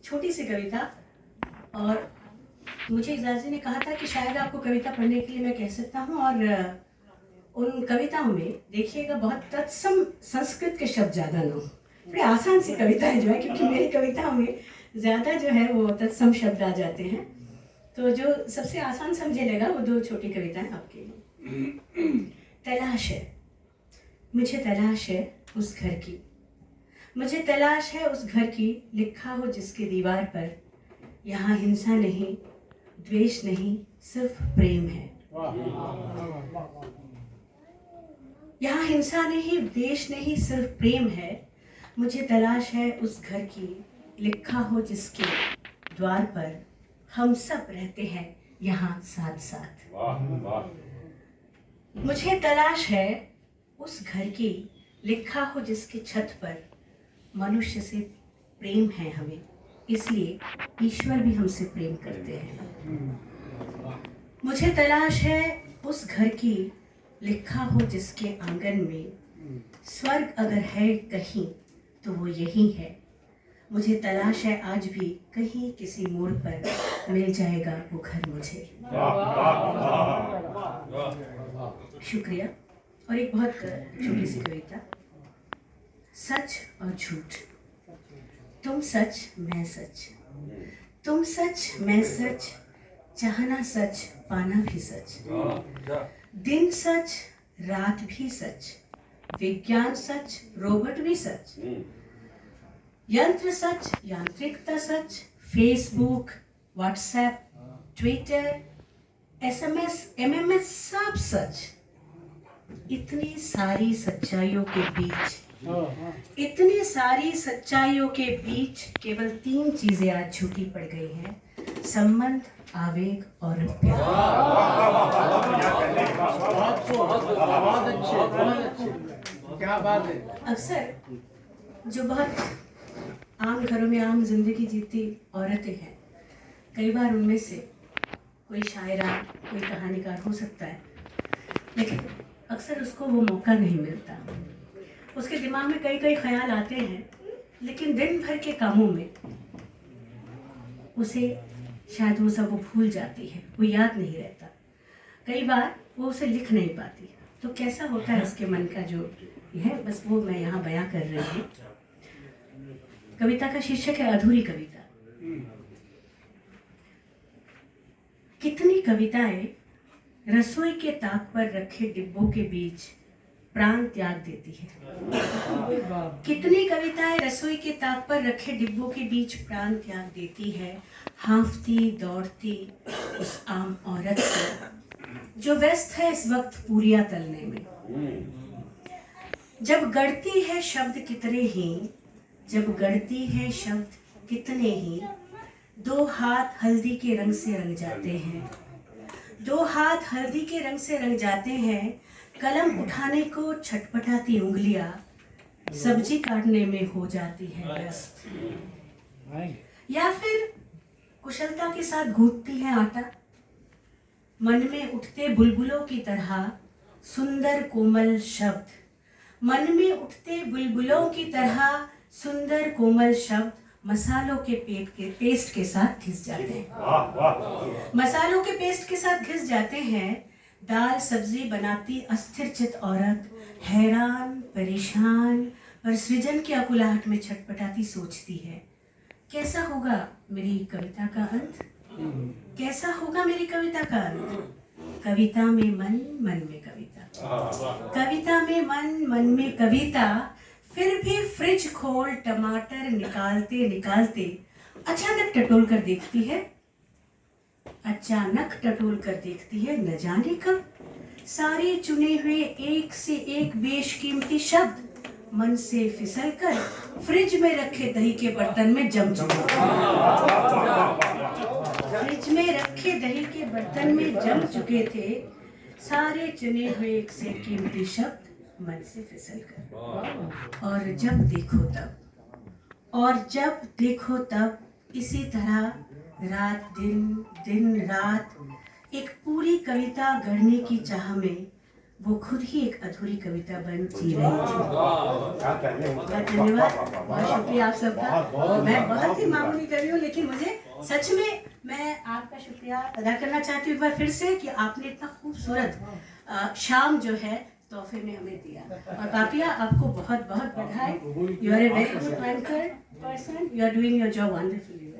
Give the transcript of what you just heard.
छोटी सी कविता। और मुझे इजाज़ ने कहा था कि शायद आपको कविता पढ़ने के लिए मैं कह सकता हूँ। और उन कविताओं में देखिएगा बहुत तत्सम संस्कृत के शब्द ज़्यादा ना हो। बड़ी आसान सी कविताएं जो है, क्योंकि मेरी कविताओं में ज़्यादा जो है वो तत्सम शब्द आ जाते हैं। तो जो सबसे आसान समझेगा वो दो छोटी कविताएं आपके लिए। तलाश है, मुझे तलाश है उस घर की, मुझे तलाश है उस घर की, लिखा हो जिसके दीवार पर, यहाँ हिंसा नहीं, द्वेष नहीं, सिर्फ प्रेम है। यहाँ हिंसा नहीं, द्वेष नहीं, सिर्फ प्रेम है। मुझे तलाश है उस घर की, लिखा हो जिसके द्वार पर, हम सब रहते हैं यहाँ साथ साथ। मुझे तलाश है उस घर की, लिखा हो जिसके छत पर, मनुष्य से प्रेम है हमें, इसलिए ईश्वर भी हमसे प्रेम करते हैं। मुझे तलाश है उस घर की, लिखा हो जिसके आंगन में, स्वर्ग अगर है कहीं तो वो यही है। मुझे तलाश है आज भी, कहीं किसी मोड़ पर मिल जाएगा वो घर मुझे। शुक्रिया। और एक बहुत छोटी सी कविता। सच और झूठ। तुम सच मैं सच, तुम सच मैं सच, चाहना सच पाना भी सच, दिन सच रात भी सच, विज्ञान सच रोबोट भी सच, यंत्र सच यांत्रिकता सच, Facebook WhatsApp Twitter SMS MMS सब सच। इतनी सारी सच्चाइयों के बीच, इतनी सारी सच्चाइयों के बीच केवल 3 चीजें आज झूठी पड़ गई हैं, संबंध, आवेग और प्यार। क्या बात है। अक्सर जो बहुत आम घरों में आम जिंदगी जीती औरतें हैं, कई बार उनमें से कोई शायरा, कोई कहानीकार हो सकता है, लेकिन अक्सर उसको वो मौका नहीं मिलता। उसके दिमाग में कई कई ख्याल आते हैं, लेकिन दिन भर के कामों में उसे शायद वो सब वो भूल जाती है, वो याद नहीं रहता। कई बार वो उसे लिख नहीं पाती। तो कैसा होता है उसके मन का जो है, बस वो मैं यहाँ बयां कर रही हूँ। कविता का शीर्षक है अधूरी कविता। कितनी कविताएं रसोई के ताक पर रखे डिब्बों के बीच प्राण त्याग देती है। कितनी कविताएं रसोई के ताक पर रखे डिब्बों के बीच प्राण त्याग देती है, हांफती दौड़ती उस आम औरत को जो व्यस्त है इस वक्त पूरियां तलने में। जब गढ़ती है शब्द कितने ही, जब गढ़ती है शब्द कितने ही, 2 हाथ हल्दी के रंग से रंग जाते हैं, 2 हाथ हल्दी के रंग से रंग जाते हैं। कलम उठाने को छटपटाती उंगलियां सब्जी काटने में हो जाती है व्यस्त, या फिर कुशलता के साथ गूंथती है आटा। मन में उठते बुलबुलों की तरह सुंदर कोमल शब्द, मन में उठते बुलबुलों की तरह सुंदर कोमल शब्द मसालों के पेस्ट के साथ घिस जाते हैं। मसालों के पेस्ट के साथ घिस जाते हैं। दाल सब्जी बनाती अस्थिर चित औरत हैरान परेशान और सृजन की अकुलाहट में छटपटाती सोचती है, कैसा होगा मेरी कविता का अंत, कैसा होगा मेरी कविता का अंत। कविता में मन, मन में कविता, कविता में मन, मन में कविता। फिर भी फ्रिज खोल टमाटर निकालते निकालते अचानक टटोल कर देखती है, अचानक टटोल कर देखती है, न जाने कब सारे चुने हुए एक से एक बेशकीमती शब्द मन से फिसलकर फ्रिज में रखे दही के बर्तन में जम चुके थे। फ्रिज में रखे दही के बर्तन में जम चुके थे सारे चुने हुए एक से कीमती शब्द मन से फिसलकर। और जब देखो तब, और जब देखो तब, इसी तरह रात दिन, दिन रात, एक पूरी कविता गढ़ने की चाह में वो खुद ही एक अधूरी कविता बन जी रही थी। धन्यवाद। बहुत शुक्रिया आप सबका। मैं बहुत ही मामूली कर रही हूँ, लेकिन मुझे सच में मैं आपका शुक्रिया अदा करना चाहती हूँ एक बार फिर से कि आपने इतना खूबसूरत शाम जो है तोहफे में हमें दिया। और पापिया, आपको बहुत बहुत बधाई। You are a very good anchor person, you are doing your job wonderfully.